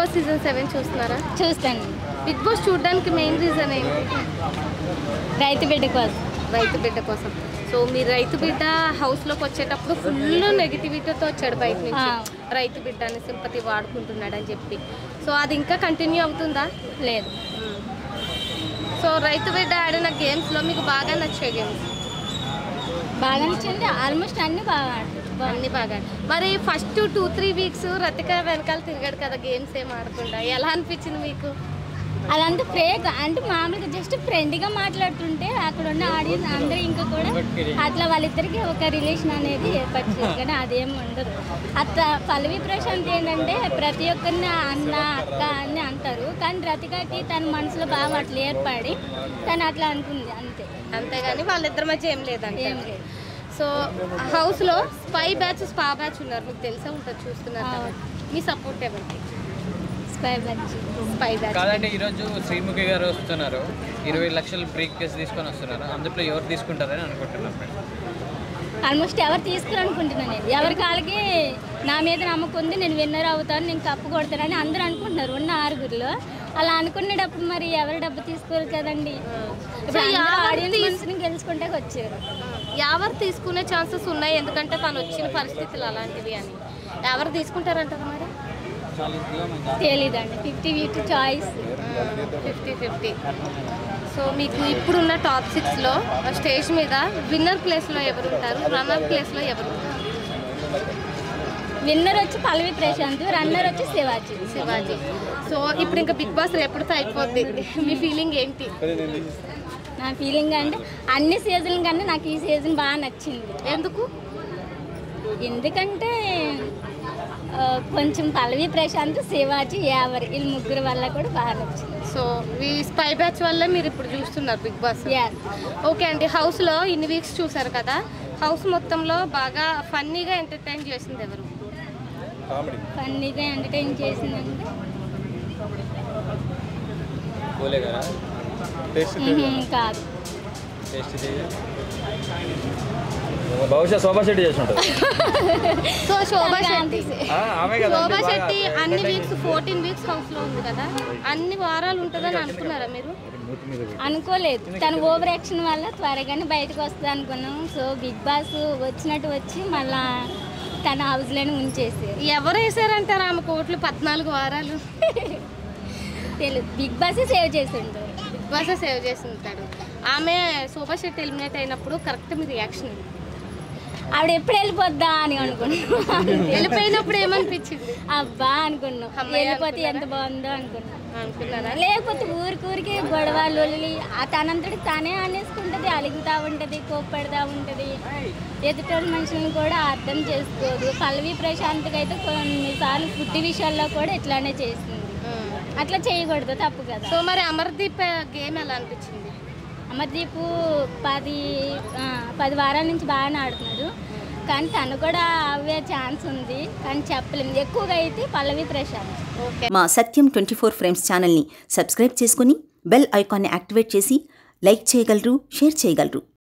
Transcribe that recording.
Boss season 7 చూస్తున్నారా? చూస్తాను. Big boss చూడడానికి మెయిన్ రీజన్ ఏంటి? రైతు బిడ్డ కోసం. రైతు బిడ్డ కోసం. సో మీరు రైతు బిడ్డ హౌస్లోకి వచ్చేటప్పుడు ఫుల్ నెగిటివిటీతో వచ్చాడు బయట నుంచి. రైతు బిడ్డ అని సింపతి వాడుకుంటున్నాడు అని చెప్పి. సో అది ఇంకా కంటిన్యూ అవుతుందా? లేదు. సో రైతు బిడ్డ ఆడిన గేమ్స్లో మీకు బాగా నచ్చే గేమ్స్? బాగా నచ్చింది. ఆల్మోస్ట్ అన్నీ బాగా అన్నీ బాగా. మరి ఫస్ట్ 2-3 వీక్స్ రతిక వెనకాల తిరిగాడు కదా గేమ్స్ ఏం ఆడకుండా, ఎలా అనిపించింది మీకు? అదంతా ఫేక్ అంటే మామూలుగా జస్ట్ ఫ్రెండ్గా మాట్లాడుతుంటే అక్కడ ఉన్న ఆడియన్స్ అందరూ ఇంకా కూడా అట్లా వాళ్ళిద్దరికి ఒక రిలేషన్ అనేది ఏర్పరిచింది. కానీ అదేం ఉండదు. అట్లా పల్లవి ప్రశాంత్ ఏంటంటే ప్రతి ఒక్కరిని అన్న అక్క అని అంటారు, కానీ రతికకి తన మనసులో బాగా అట్లా ఏర్పడి తను అట్లా అనుకుంది అంతే. అంతేగాని వాళ్ళిద్దరి మధ్య ఏం లేదంటే. ఏం లేదు. సో హౌస్లో స్పై బ్యాచ్ స్పా బ్యాచ్ ఉన్నారు, మీకు తెలిసే ఉంటుంది, చూస్తున్నారు. మీ సపోర్ట్ ఎవరికి? Spy batch. స్పై బ్యాచ్ కాదండి. ఈరోజు శ్రీముఖి గారు వస్తున్నారు, 20 లక్షలు బ్రేక్ కేసు తీసుకొని వస్తున్నారు. అందులో ఎవరు తీసుకుంటారని అనుకుంటున్నారు? ఆల్మోస్ట్ ఎవరు తీసుకురనుకుంటున్నాను నేను. ఎవరి కాళ్ళకి నా మీద నమ్మకం ఉంది, నేను విన్నర్ అవుతాను, నేను కప్పు కొడతానని అందరూ అనుకుంటున్నారు ఉన్న 6గురిలో. అలా అనుకునేటప్పుడు మరి ఎవరు డబ్బు తీసుకోరు కదండి. ఆడియన్స్ గెలుచుకుంటే వచ్చారు. ఎవరు తీసుకునే ఛాన్సెస్ ఉన్నాయి, ఎందుకంటే తను వచ్చిన పరిస్థితులు అలాంటివి అని. ఎవరు తీసుకుంటారంటారు మరి? తెలీదండి. 50-50 చాయిస్. 50-50. సో మీకు ఇప్పుడున్న టాప్ 6లో స్టేజ్ మీద విన్నర్ ప్లేస్లో ఎవరు ఉంటారు, రన్నర్ ప్లేస్లో ఎవరు ఉంటారు? విన్నర్ వచ్చి పల్లవి ప్రశాంత్, రన్నర్ వచ్చి శివాజీ. సో ఇప్పుడు ఇంకా బిగ్ బాస్ రేపటితో అయిపోద్ది, మీ ఫీలింగ్ ఏంటి? నా ఫీలింగ్ అంటే అన్ని సీజన్ కన్నా నాకు ఈ సీజన్ బాగా నచ్చింది. ఎందుకంటే కొంచెం పల్లవి ప్రశాంత్, శివాజీ, యావరి వీళ్ళు ముగ్గురు వల్ల కూడా బాగా నచ్చింది. సో ఈ స్పై బ్యాచ్ వల్ల మీరు ఇప్పుడు చూస్తున్నారు బిగ్ బాస్. ఓకే అండి. హౌస్లో ఇన్ని వీక్స్ చూసారు కదా, హౌస్ మొత్తంలో బాగా ఫన్నీగా ఎంటర్టైన్ చేసింది ఎవరు? ఫన్నీగా ఎంటర్టైన్ చేసిందంటే కాదు. బహుశా శోభా శెట్టి చేసి ఉంటుంది. సో శోభా శెట్టి అన్ని వీక్స్ 14 వీక్స్ హౌస్లో ఉంది కదా, అన్ని వారాలు ఉంటుందని అనుకున్నారా మీరు? అనుకోలేదు. తన ఓవర్ యాక్షన్ వల్ల త్వరగానే బయటకు వస్తుంది అనుకున్నాం. సో బిగ్ బాస్ వచ్చినట్టు వచ్చి మళ్ళా తన హౌస్లోనే ఉంచేసారు. ఎవరు వేసారంటారా ఆమె కోట్లు 14 వారాలు? తెలియదు. బిగ్ బాసే సేవ్ చేసి ఉంటారు. బిగ్ బాసే సేవ్ చేసి ఉంటాడు. ఆమె శోభా శెట్టి ఎలిమినేట్ అయినప్పుడు కరెక్ట్ మీ రియాక్షన్? ఆవిడ ఎప్పుడు వెళ్ళిపోద్దా అని అనుకున్నాం. వెళ్ళిపోయినప్పుడు ఏమనిపించింది? అబ్బా అనుకున్నాం, వెళ్ళిపోతే ఎంత బాగుందో అనుకున్నారా? లేకపోతే ఊరికి గొడవలు తనంతటికి తానే అనేసుకుంటుంది, అలుగుతూ ఉంటుంది, కోప్పడుతూ ఉంటుంది. ఎదుటి మనుషులను కూడా అర్థం చేసుకోదు. పల్లవి ప్రశాంత్కి అయితే కొన్నిసార్లు ఫుడ్ విషయాల్లో కూడా ఇట్లానే చేసింది. అట్లా చేయకూడదు, తప్పు కదా. సో మరి అమర్దీప్ గేమ్ ఎలా అనిపించింది? అమర్దీప్ 10 వారాల నుంచి బాగానే ఆడుతున్నాడు, కానీ తను కూడా అవే ఛాన్స్ ఉంది, కానీ చెప్పలేము. ఎక్కువగా అయితే పల్లవి ప్రశాంత్. మా సత్యం 24 ఫ్రేమ్స్ ఛానల్ని సబ్స్క్రైబ్ చేసుకుని బెల్ ఐకాన్ని యాక్టివేట్ చేసి లైక్ చేయగలరు, షేర్ చేయగలరు.